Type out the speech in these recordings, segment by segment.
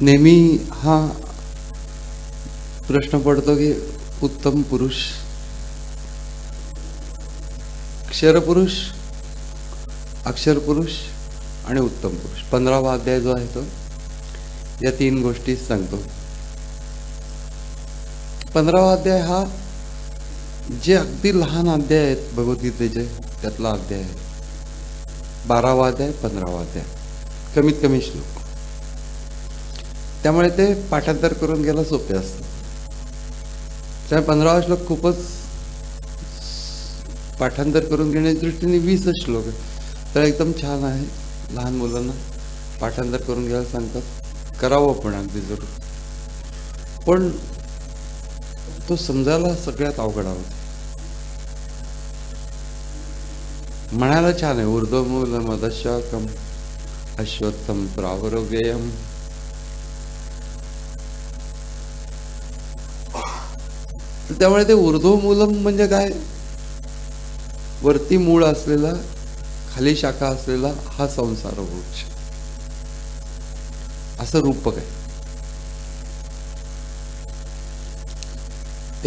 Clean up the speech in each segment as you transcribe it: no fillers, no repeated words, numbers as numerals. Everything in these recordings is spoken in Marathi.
नेहमी हा प्रश्न पडतो की उत्तम पुरुष, क्षर पुरुष, अक्षर पुरुष आणि उत्तम पुरुष. 15वा अध्याय जो आहे तो या तीन गोष्टी सांगतो. 15वा अध्याय हा जे अगदी लहान अध्याय आहेत भगवद्गीतेचे त्यातला अध्याय आहे. 12वा अध्याय, 15वा अध्याय, कमीत कमी श्लोक. त्यामुळे ते पाठांतर करून घ्यायला सोपे असतं. त्यामुळे 15वा श्लोक खूपच पाठांतर करून घेण्याच्या दृष्टीने 20 श्लोक आहे. तर एकदम छान आहे. लहान मुलांना पाठांतर करून घ्यायला सांगतात, करावं पण अगदी जरूर. पण तो समजायला सगळ्यात अवघड आहे. म्हणायला छान आहे, ऊर्ध्वमूल मदशाकम अश्वत्थम प्रावरव्ययम. त्यामुळे ते ऊर्ध्वमूलम म्हणजे काय, वरती मूळ असलेला खाली शाखा असलेला हा संसार वृक्ष, असं रूपक आहे.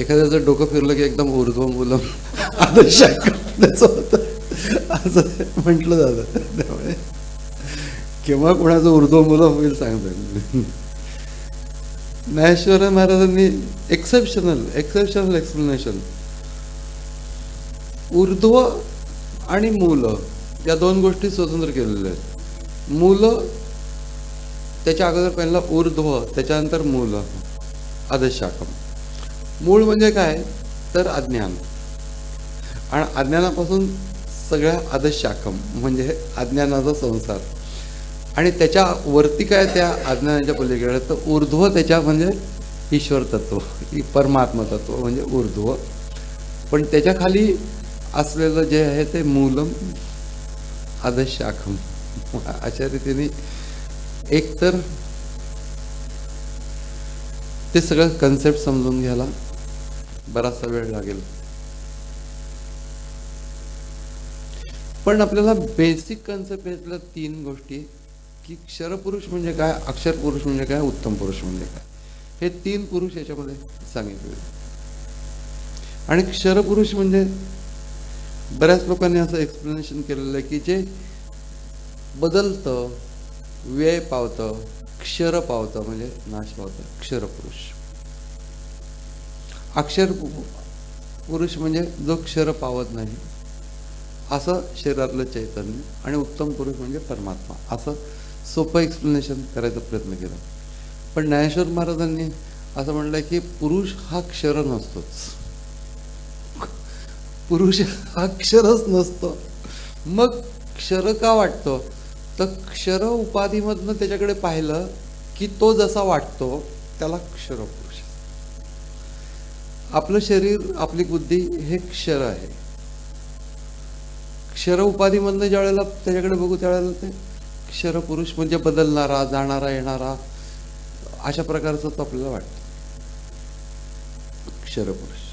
एखाद्याचं डोकं फिरलं की एकदम ऊर्ध्वमूलम अधशाखम होतं असं म्हटलं जातं. त्यामुळे केव्हा कोणाचं ऊर्ध्वमूलम होईल सांगतात. ज्ञानेश्वर महाराजांनी एक्सेप्शनल एक्सप्लेनेशन, ऊर्ध्व आणि मूल या दोन गोष्टी स्वतंत्र केलेल्या आहेत. मूल त्याच्या अगोदर पहिला ऊर्ध्व, त्याच्यानंतर मूल अधशाखम. मूळ म्हणजे काय तर अज्ञान, आणि अज्ञानापासून सगळ्या अधशाखम म्हणजे अज्ञानाचा संसार, आणि त्याच्या वरती काय त्या अज्ञानाच्या पलीकडे तर ऊर्ध्व, त्याच्या म्हणजे ईश्वर तत्व, परमात्मा तत्व म्हणजे ऊर्ध्व. पण त्याच्या खाली असलेलं जे आहे ते मूलम अधशाखम. अशा रीतीने एकतर ते सगळं कन्सेप्ट समजून घ्यायला बराचसा वेळ लागेल. पण आपल्याला बेसिक कन्सेप्ट यातल्या तीन गोष्टी, की क्षरपुरुष म्हणजे काय, अक्षर पुरुष म्हणजे काय, उत्तम पुरुष म्हणजे काय, हे तीन पुरुष याच्यामध्ये सांगितले. आणि क्षरपुरुष म्हणजे बऱ्याच लोकांनी असं एक्सप्लेनेशन केलेलं आहे की जे बदलतं, व्यय पावतं, क्षर पावतं म्हणजे नाश पावतं, क्षरपुरुष. अक्षर पुरुष म्हणजे जो क्षर पावत नाही असं शरीरातलं चैतन्य, आणि उत्तम पुरुष म्हणजे परमात्मा. असं सोपं एक्सप्लेनेशन करायचा प्रयत्न केला. पण ज्ञानेश्वर महाराजांनी असं म्हणलंय की पुरुष हा क्षर नसतोच. पुरुष हा क्षरच नसतो. मग क्षर का वाटतो तर क्षर उपाधीमधनं त्याच्याकडे पाहिलं की तो जसा वाटतो त्याला क्षरपुरुष. आपलं शरीर, आपली बुद्धी हे क्षर आहे. क्षर उपाधीमधनं ज्या वेळेला त्याच्याकडे बघू त्यावेळेला ते क्षरपुरुष म्हणजे बदलणारा, जाणारा, येणारा, अशा प्रकारचं तो आपल्याला वाटतं क्षरपुरुष.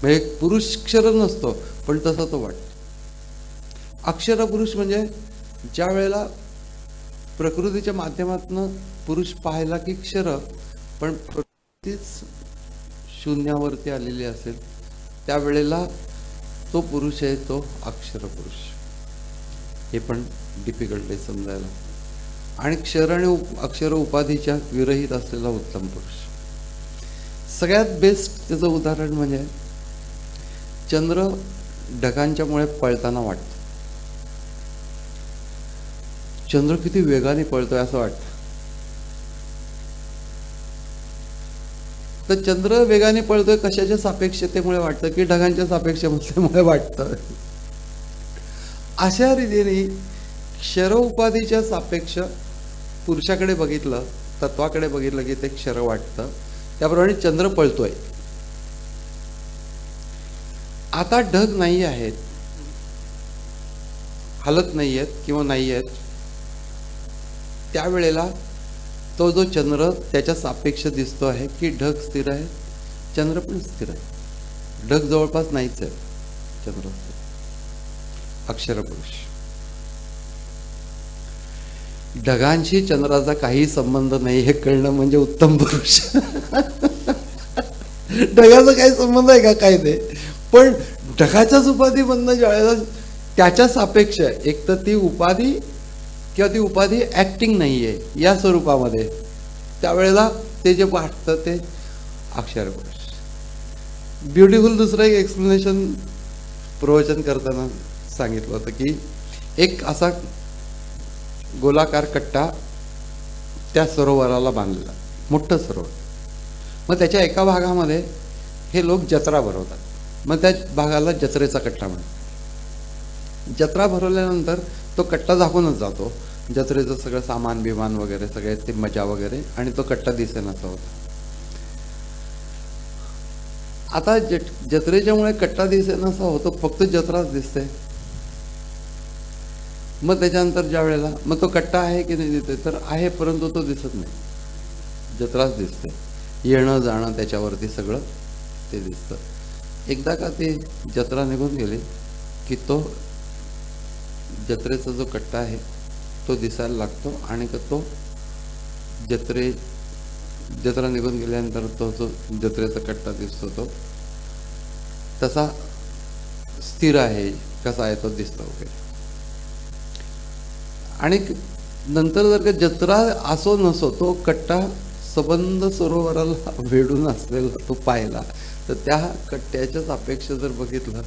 म्हणजे पुरुष क्षर नसतो पण तसा तो वाटतो. अक्षरपुरुष म्हणजे ज्या वेळेला प्रकृतीच्या माध्यमातून पुरुष पाहायला की क्षर, पण प्रकृतीच शून्यावरती आलेली असेल त्यावेळेला तो पुरुष आहे तो अक्षरपुरुष. हे पण डिफिकल्ट आहे समजायला. आणि क्षर आणि अक्षर उपाधीच्या विरहित असलेला उत्तम पुरुष. सगळ्यात बेस्ट त्याचं उदाहरण म्हणजे चंद्र ढगांच्या मुळे पळताना वाटतो. चंद्र किती वेगाने पळतोय असं वाटतं. तर चंद्र वेगाने पळतोय कशाच्या सापेक्षतेमुळे वाटतं की ढगांच्या सापेक्षतेमुळे वाटतं. अशा रीतीने क्षर उपाधीच्या सापेक्ष पुरुषाकडे बघितलं, तत्वाकडे बघितलं की ते क्षर वाटतं. त्याप्रमाणे चंद्र पळतोय. आता ढग नाही आहेत, हलत नाही आहेत किंवा नाही आहेत, त्यावेळेला तो जो चंद्र त्याच्या सापेक्ष दिसतो आहे की ढग स्थिर आहे, चंद्र पण स्थिर आहे. ढग जवळपास नाहीच आहे, चंद्र. अक्षरपुरुष. ढगांशी चंद्राचा काही संबंध नाही हे कळणं म्हणजे उत्तम पुरुष. ढगाचा काही संबंध आहे का? काय ते, पण ढगाच्याच उपाधीमधनं ज्यावेळेला त्याच्या सापेक्ष एक तर ती उपाधी किंवा ती उपाधी ऍक्टिंग नाहीये या स्वरूपामध्ये, त्यावेळेला ते जे वाटतं ते अक्षर पुरुष. ब्युटिफुल दुसरं एक एक्सप्लेनेशन प्रवचन करताना सांगितलं होतं की एक असा गोलाकार कट्टा त्या सरोवराला बांधलेला, मोठं सरोवर. मग त्याच्या एका भागामध्ये हे लोक जत्रा भरवतात. मग त्या भागाला जत्रेचा कट्टा म्हणतात. जत्रा भरवल्यानंतर तो कट्टा झाकूनच जातो, जत्रेचं सगळं सामान बिमान वगैरे सगळे ते मजा वगैरे, आणि तो कट्टा दिसेनासा होता. आता जत्रेच्यामुळे कट्टा दिसेनासा होतो, फक्त जत्राच दिसते. मग त्याच्यानंतर ज्या वेळेला मग तो कट्टा आहे की नाही दिसते, तर आहे परंतु तो दिसत नाही, जत्राच दिसते. येणं जाणं त्याच्यावरती सगळं ते दिसतं. एकदा का ते जत्रा निघून गेली की तो जत्रेचा जो कट्टा आहे तो दिसायला लागतो, आणि तो जत्रा निघून गेल्यानंतर तो जो जत्रेचा कट्टा दिसतो तो तसा स्थिर आहे, कसा आहे तो दिसतो वगैरे. आणि नंतर जर का जत्रा असो नसो तो कट्टा सबंध सरोवराला वेढून असलेला तो पाहिला, तर त्या कट्ट्याच्याच अपेक्षा जर बघितलं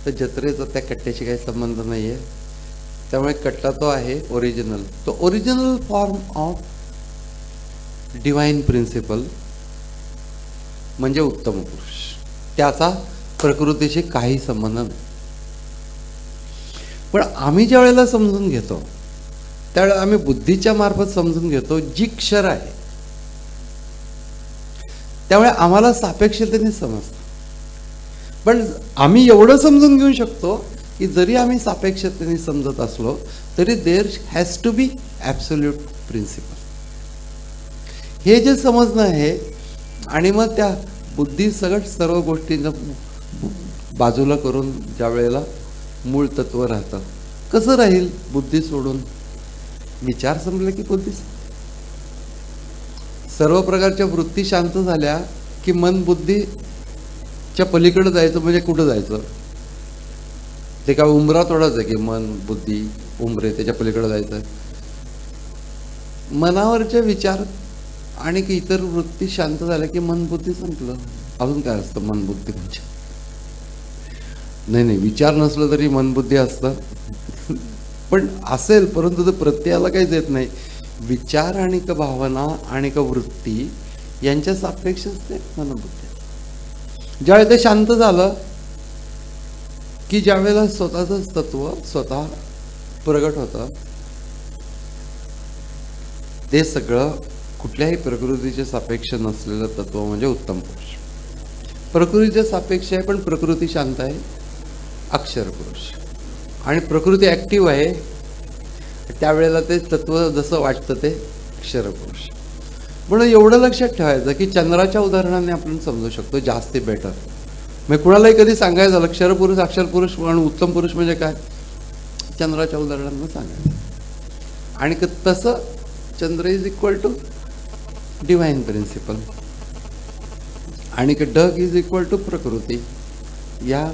तर जत्रेचा त्या कट्ट्याशी काही संबंध नाही आहे. त्यामुळे कट्टा तो आहे ओरिजिनल, तो original form of divine principle म्हणजे उत्तम पुरुष. त्याचा प्रकृतीशी काही संबंध नाही. पण आम्ही ज्या वेळेला समजून घेतो त्यावेळेला आम्ही बुद्धीच्या मार्फत समजून घेतो जी क्षर आहे, त्यामुळे आम्हाला सापेक्षतेने समजतं. पण आम्ही एवढं समजून घेऊ शकतो की जरी आम्ही सापेक्षतेने समजत असलो तरी there has to be absolute principle. हे जे समजणं आहे, आणि मग त्या बुद्धी सगळं सर्व गोष्टींना बाजूला करून ज्या वेळेला मूळ तत्व राहतं, कसं राहील बुद्धी सोडून? विचार संपले की बुद्धी, सर्व प्रकारच्या वृत्ती शांत झाल्या की मन बुद्धीच्या पलीकडे जायचं. म्हणजे कुठं जायचं? ते काय उंबरा थोडाच आहे की मन बुद्धी उंबरे त्याच्या पलीकडे जायचं? मनावरचे विचार आणि की इतर वृत्ती शांत झाल्या की मन बुद्धी संपलं. अजून काय असतं मन बुद्धी म्हणजे? नाही, विचार नसलं तरी मन बुद्धी असतं, पण असेल, परंतु तो प्रत्ययाला काही देत नाही. विचार आणि का भावना आणि का वृत्ती यांच्या सापेक्षच ते मनबुद्धी. ज्यावेळेला ते शांत झालं की ज्यावेळेला स्वतःच तत्व स्वतः प्रगट होतं, ते सगळं कुठल्याही प्रकृतीचे सापेक्ष नसलेलं तत्व म्हणजे उत्तम पुरुष. प्रकृतीचे सापेक्ष आहे पण प्रकृती शांत आहे, अक्षर पुरुष. आणि प्रकृती ऍक्टिव्ह आहे, त्यावेळेला ते तत्व जसं वाटतं ते क्षर पुरुष. म्हणून एवढं लक्षात ठेवायचं की चंद्राच्या उदाहरणाने आपण समजू शकतो जास्ती बेटर. मग कुणालाही कधी सांगायचं झालं क्षर पुरुष अक्षर पुरुष आणि उत्तम पुरुष म्हणजे काय, चंद्राच्या उदाहरणानं सांगायचं. आणि तसं Chandra is equal to divine principle, आणि डग इज इक्वल टू प्रकृती, या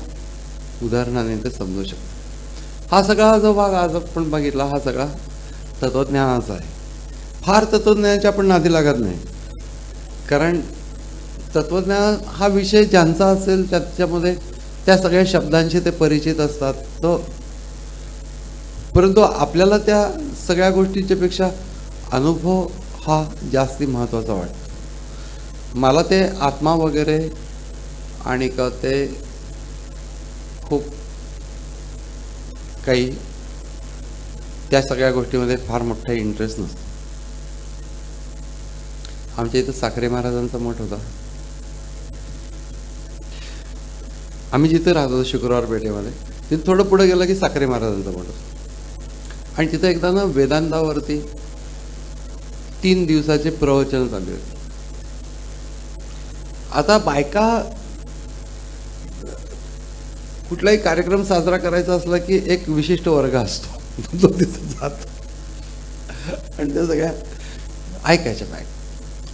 उदाहरणाने ते समजू शकतो. हा सगळा जो भाग आज आपण बघितला हा सगळा तत्वज्ञानाचा आहे. फार तत्वज्ञानाच्या आपण नादी लागत नाही, कारण तत्वज्ञान हा विषय ज्यांचा असेल त्याच्यामध्ये त्या सगळ्या शब्दांशी ते परिचित असतात. तो परंतु आपल्याला त्या सगळ्या गोष्टीच्या पेक्षा अनुभव हा जास्ती महत्त्वाचा वाटतो. मला ते आत्मा वगैरे आणि का ते खूप काही त्या सगळ्या गोष्टीमध्ये फार मोठा इंटरेस्ट नसतो. आमच्या इथं साखरे महाराजांचा मठ होता. आम्ही जिथे राहत होतो शुक्रवार पेठेमध्ये, तिथे थोडं पुढे गेलं की साखरे महाराजांचा मठ होता. आणि तिथं एकदा ना वेदांतावरती 3 दिवसाचे प्रवचन चालले होते. आता बायका कुठलाही कार्यक्रम साजरा करायचा असला की एक विशिष्ट वर्ग असतो, तो तिथे जातो. आणि ते सगळ्या ऐकायच्या बाय.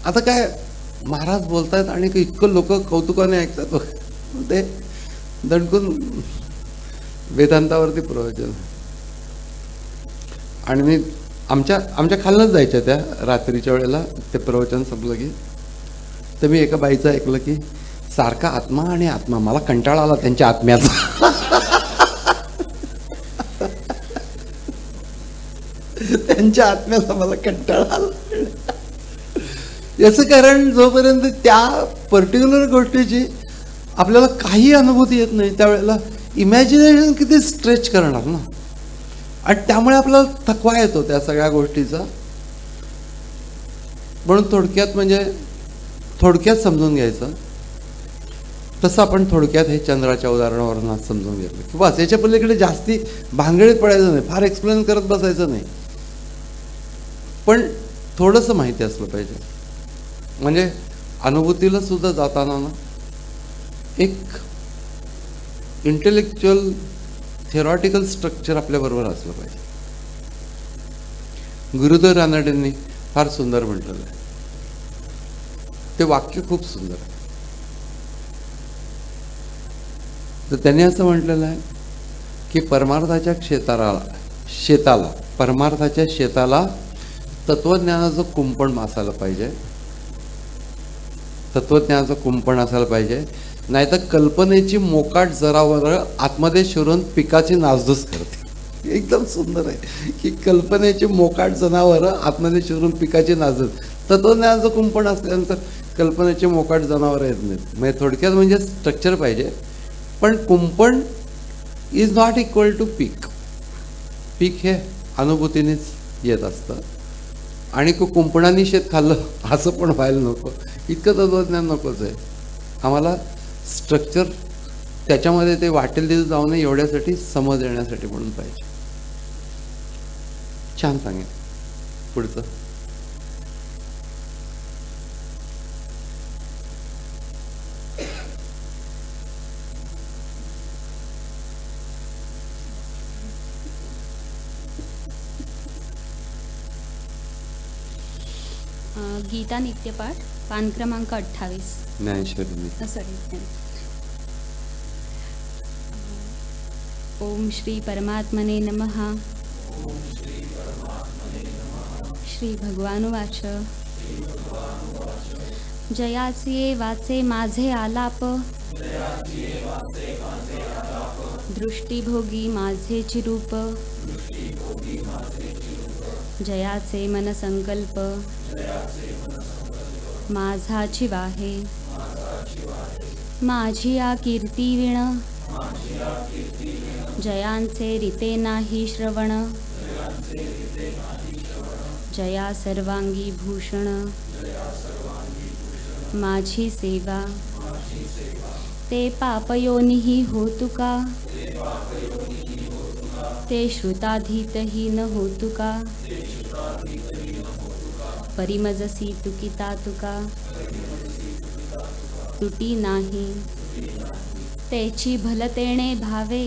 आता काय महाराज बोलतायत आणि इतकं लोक कौतुकाने ऐकतात, ते दणकून वेदांतावरती प्रवचन. आणि मी आमच्या खालनच जायच्या त्या रात्रीच्या वेळेला ते प्रवचन संपलं की. तर मी एका बाईचं ऐकलं की सारखा आत्मा आणि आत्मा, मला कंटाळा आला त्यांच्या आत्म्याचा. त्यांच्या आत्म्याचा मला कंटाळा आला. याचं कारण जोपर्यंत त्या पर्टिक्युलर गोष्टीची आपल्याला काही अनुभूती येत नाही त्यावेळेला इमॅजिनेशन किती स्ट्रेच करणार ना. आणि त्यामुळे आपल्याला थकवा येतो त्या सगळ्या गोष्टीचा. म्हणून थोडक्यात समजून घ्यायचं. तसं आपण थोडक्यात हे चंद्राच्या उदाहरणावरून समजून घेतलं की बस, याच्या पलीकडे जास्ती भानगडीत पडायचं नाही, फार एक्सप्लेन करत बसायचं नाही, पण थोडंसं माहिती असलं पाहिजे. म्हणजे अनुभूतीला सुद्धा जाताना ना एक इंटेलेक्च्युअल थेरॉटिकल स्ट्रक्चर आपल्याबरोबर असलं पाहिजे. गुरुदेव रानडेंनी फार सुंदर म्हटलेलं आहे, ते वाक्य खूप सुंदर आहे. तर त्यांनी असं म्हटलेलं आहे की परमार्थाच्या शेताला तत्वज्ञानाचं कुंपण असायला पाहिजे, तत्वज्ञानाचं कुंपण असायला पाहिजे. नाही तर कल्पनेची मोकाट जनावरं आतमध्ये शिरून पिकाची नासधूस करते. एकदम सुंदर आहे की कल्पनेची मोकाट जनावरं आतमध्ये शिरून पिकाची नासधूस. तत्वज्ञानाचं कुंपण असल्यानंतर कल्पनेची मोकाट जनावरं येत नाहीत. म्हणजे थोडक्यात म्हणजे स्ट्रक्चर पाहिजे, पण कुंपण इज नॉट इक्वल टू पीक. पीक हे अनुभूतीनेच येत असतं आणि कुंपणाने शेत खाल्लं असं पण व्हायला नको. इतकं तत्वज्ञान नकोच आहे आम्हाला. स्ट्रक्चर त्याच्यामध्ये ते वाटेल तिथे जाऊ नये एवढ्यासाठी समज येण्यासाठी म्हणून पाहिजे. छान सांगेल पुढचं. गीता नित्यपाठ पान क्रमांक 28. ज्ञानेश्वरी. सॉरी. ओम श्री परमात्मने नमः. श्री भगवानुवाच. जयाचे वाचे माझे आलाप, दृष्टीभोगी माझे चिरूप, जयाचे मन संकल्प माझाची वाहे, माझी आ कीर्ती विण, जयांचे रीते नाही श्रवण, जया सर्वांगी भूषण, माझी सेवा, ते पापयोनिही होतुका, ते श्रुताधीतही न होतुका, परिमजसी तुकिता तुका, तुटी नाही, तेची भलतेणे भावे,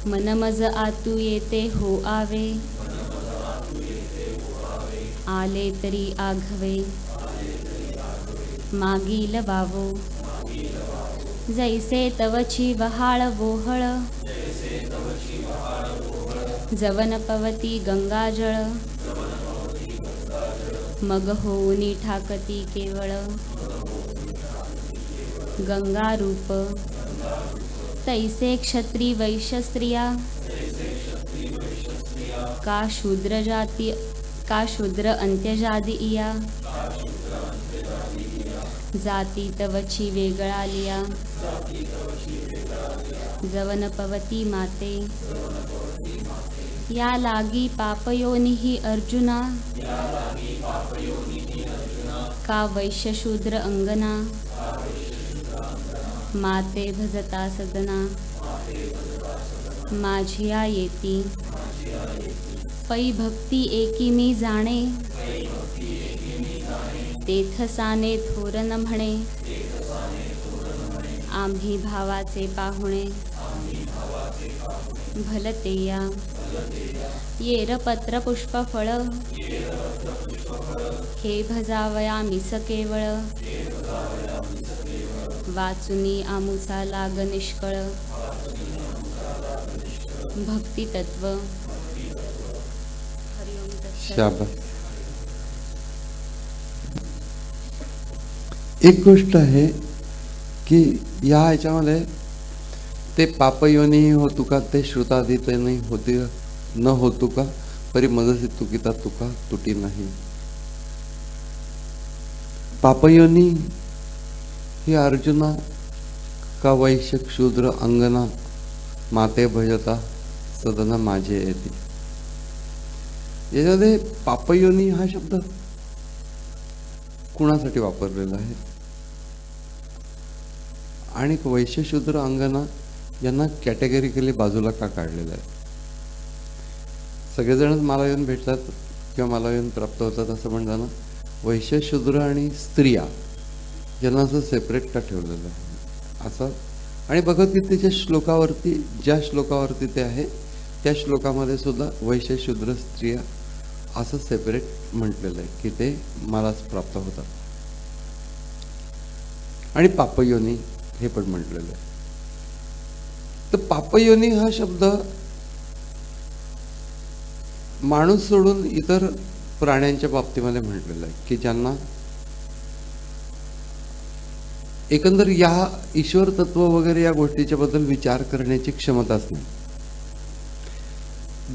मनमज आतू येते हो आवे, आले तरी आघवे, मागील वावो, जैसे तवची वहाळ वोहळ, जवन पवती गंगाजळ, मग होऊनी ठाकती केवळ, गंगारूप, तैसे क्षत्री वैश्य स्त्रिया, का शूद्र अंत्यजाती इया, जाती तवची वेगळा लिया, जवन पवती माते, या लागी पापयोनिही अर्जुना, का वैश्य शूद्र अंगना, माते भजता सदना, माझिया येती, पै भक्ती एकी मी जाणे, तेथसाने थोरन म्हणे, आम्ही भावाचे पाहुणे, भलतेया येर पत्र पुष्प फळ हे भजावयामी स केवळ वाचुनी आमुचा लाग निष्कळ भक्ती तत्व. हरिओम तत्सत. शाबास. एक गोष्ट आहे की या ह्याच्यामध्ये ते पापयोनी होतु का ते श्रुतादितेने होते न होतु का परी मजसी तुकिता तुका तुटी नाही. पापयोनी ही अर्जुना का वैश्य शूद्र अंगना माते भजता सदन माझे येते. याच्यामध्ये पापयोनी हा शब्द कुणासाठी वापरलेला आहे आणि वैश्य शूद्र अंगना यांना कॅटेगरिकली बाजूला का काढलेलं आहे. सगळेजणच मला येऊन भेटतात किंवा मला येऊन प्राप्त होतात असं म्हणताना वैश्य शूद्र आणि स्त्रिया यांना असं सेपरेट का ठेवलेलं आहे असं. आणि भगवद्गीतेच्या श्लोकावरती ज्या श्लोकावरती ते आहे त्या श्लोकामध्ये सुद्धा वैश्य शूद्र स्त्रिया असं सेपरेट म्हटलेलं आहे की ते मलाच प्राप्त होतात. आणि पापयोनी हे पण म्हटलेलं आहे. तर पापयोनी हा शब्द माणूस सोडून इतर प्राण्यांच्या बाबतीमध्ये म्हटलेलं आहे की ज्यांना एकंदर या ईश्वर तत्व वगैरे या गोष्टीच्या बद्दल विचार करण्याची क्षमताच नाही.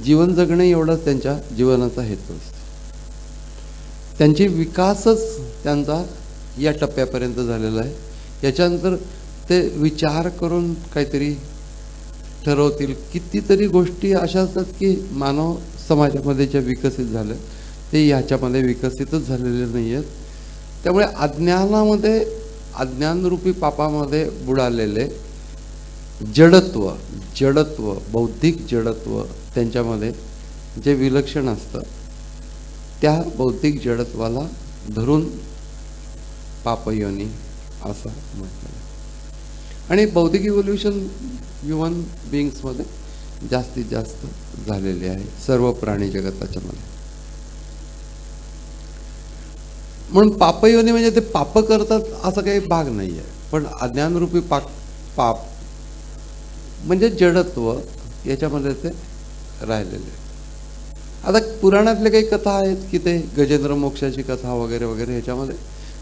जीवन जगणे एवढाच त्यांच्या जीवनाचा हेतू असतो. त्यांची विकासच त्यांचा या टप्प्यापर्यंत झालेला आहे. याच्यानंतर ते विचार करून काहीतरी ठरवतील. कितीतरी गोष्टी अशा असतात की मानव समाजामध्ये ज्या विकसित झाल्या ते ह्याच्यामध्ये विकसितच झालेले नाही आहेत. त्यामुळे अज्ञानामध्ये अज्ञानरूपी पापामध्ये बुडालेले जडत्व बौद्धिक जडत्व त्यांच्यामध्ये जे विलक्षण असतं त्या बौद्धिक जडत्वाला धरून पापयोनी असं म्हटलं. आणि बौद्धिक इव्होल्युशन ह्युमन बिईंग्समध्ये जास्तीत जास्त झालेले आहे सर्व प्राणी जगताच्या मध्ये. म्हणून पापयोनी म्हणजे ते पाप करतात असं काही भाग नाही आहे. पण अज्ञानरूपी पाप म्हणजे जडत्व याच्यामध्ये ते राहिलेले. आता पुराणातले काही कथा आहेत की ते गजेंद्र मोक्षाची कथा वगैरे वगैरे ह्याच्यामध्ये,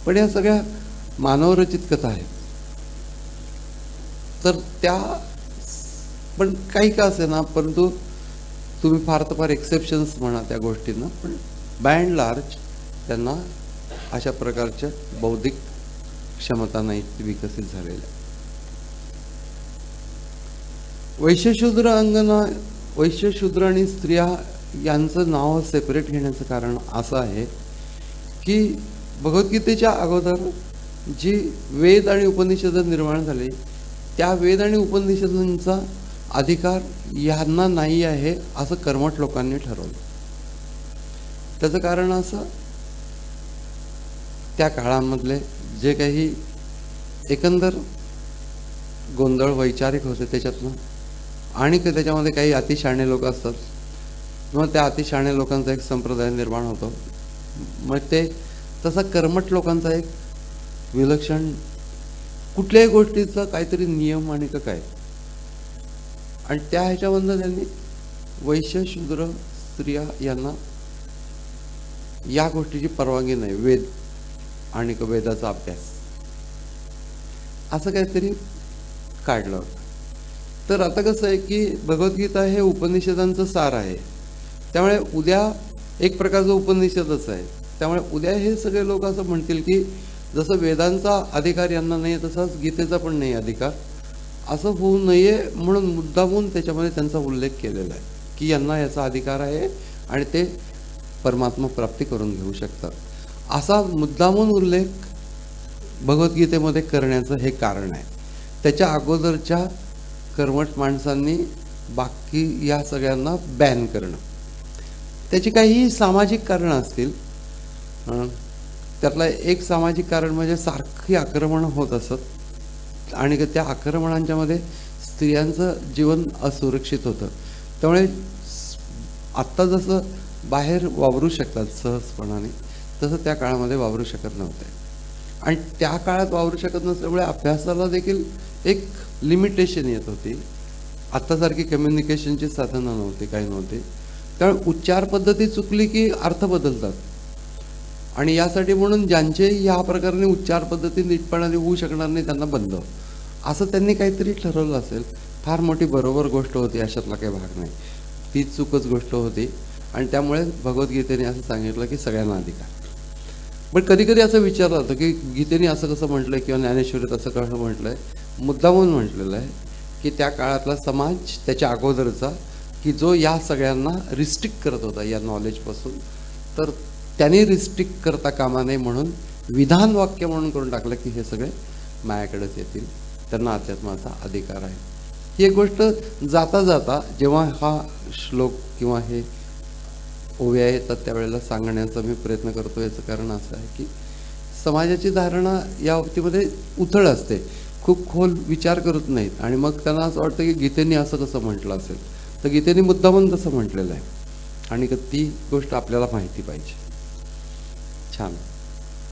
पण या सगळ्या मानवरचित कथा आहेत. तर त्या पण काही का असे ना, परंतु तुम्ही फार तर फार एक्सेप्शन्स म्हणा त्या गोष्टींना, पण बाय अँड लार्ज त्यांना अशा प्रकारच्या बौद्धिक क्षमता नाही विकसित झालेल्या. वैश्यशूद्र अंगना, वैश्यशूद्र आणि स्त्रिया यांचं नाव सेपरेट घेण्याचं कारण असं आहे की भगवद्गीतेच्या अगोदर जी वेद आणि उपनिषद निर्माण झाले त्या वेद आणि उपनिषदांचा अधिकार यांना नाही आहे असं कर्मठ लोकांनी ठरवलं. त्याचं कारण असं, त्या काळामधले जे काही एकंदर गोंधळ वैचारिक होते त्याच्यातनं, आणि त्याच्यामध्ये काही अतिशहाणे लोक असतात, मग त्या अतिशहाणे लोकांचा एक संप्रदाय निर्माण होतो. मग ते तसा कर्मठ लोकांचा एक विलक्षण कुठल्याही गोष्टीचा काहीतरी नियम आणि काय, आणि त्या ह्याच्यामधनं त्यांनी वैश्य शूद्र स्त्रिया यांना या गोष्टीची परवानगी नाही, वेद आणि वेदाचा अभ्यास असं काहीतरी काढलं होतं. तर आता कसं आहे की भगवद्गीता हे उपनिषदांचं सार आहे, त्यामुळे उद्या एक प्रकारचं उपनिषदच आहे. त्यामुळे उद्या हे सगळे लोक असं म्हणतील की जसं वेदांचा अधिकार यांना नाही तसाच गीतेचा पण नाही अधिकार, असं होऊ नये म्हणून मुद्दामून त्याच्यामध्ये त्यांचा उल्लेख केलेला आहे की यांना याचा अधिकार आहे आणि ते परमात्मा प्राप्ती करून घेऊ शकतात. असा मुद्दामून उल्लेख भगवद्गीतेमध्ये करण्याचं हे कारण आहे. त्याच्या अगोदरच्या कर्मठ माणसांनी बाकी या सगळ्यांना बॅन करणं, त्याची काही सामाजिक कारणं असतील. त्यातलं एक सामाजिक कारण म्हणजे सारखी आक्रमण होत असत आणि त्या आक्रमणांच्या मध्ये स्त्रियांचं जीवन असुरक्षित होतं. त्यामुळे आत्ता जसं बाहेर वावरू शकतात सहजपणाने, तसं त्या काळामध्ये वावरू शकत नव्हते. आणि त्या काळात वावरू शकत नसल्यामुळे अभ्यासाला देखील एक लिमिटेशन येत होती. आत्तासारखी कम्युनिकेशनची साधनं नव्हती, काही नव्हती. त्यामुळे उच्चार पद्धती चुकली की अर्थ बदलतात. आणि यासाठी म्हणून ज्यांचे ह्या प्रकारे उच्चार पद्धती नीटपणाने होऊ शकणार नाही त्यांना बंद, असं त्यांनी काहीतरी ठरवलं असेल. फार मोठी बरोबर गोष्ट होती, अशातला काही भाग नाही. ती चूकच गोष्ट होती. आणि त्यामुळे भगवद्गीतेने असं सांगितलं की सगळ्यांना अधिकार. पण कधी कधी असं विचारलं होतं की गीतेने असं कसं म्हटलंय किंवा ज्ञानेश्वरीत असं कसं म्हटलंय. मुद्दामून म्हटलेलं आहे की त्या काळातला समाज, त्याच्या अगोदरचा, की जो या सगळ्यांना रिस्ट्रिक्ट करत होता या नॉलेजपासून, तर त्यांनी रिस्ट्रिक्ट करता कामा नये म्हणून विधान वाक्य म्हणून करून टाकलं की हे सगळे माझ्याकडेच येतील, त्यांना अध्यात्माचा अधिकार आहे. ही एक गोष्ट जाता जाता जेव्हा हा श्लोक किंवा हे ओव्या येतात त्यावेळेला सांगण्याचा मी प्रयत्न करतो. याचं कारण असं आहे की समाजाची धारणा या बाबतीमध्ये उथळ असते, खूप खोल विचार करत नाहीत. आणि मग त्यांना असं वाटतं की गीतेने असं कसं म्हटलं असेल, तर गीतेने मुद्दामून तसं म्हटलेलं आहे. आणि ती गोष्ट आपल्याला माहिती पाहिजे. छान.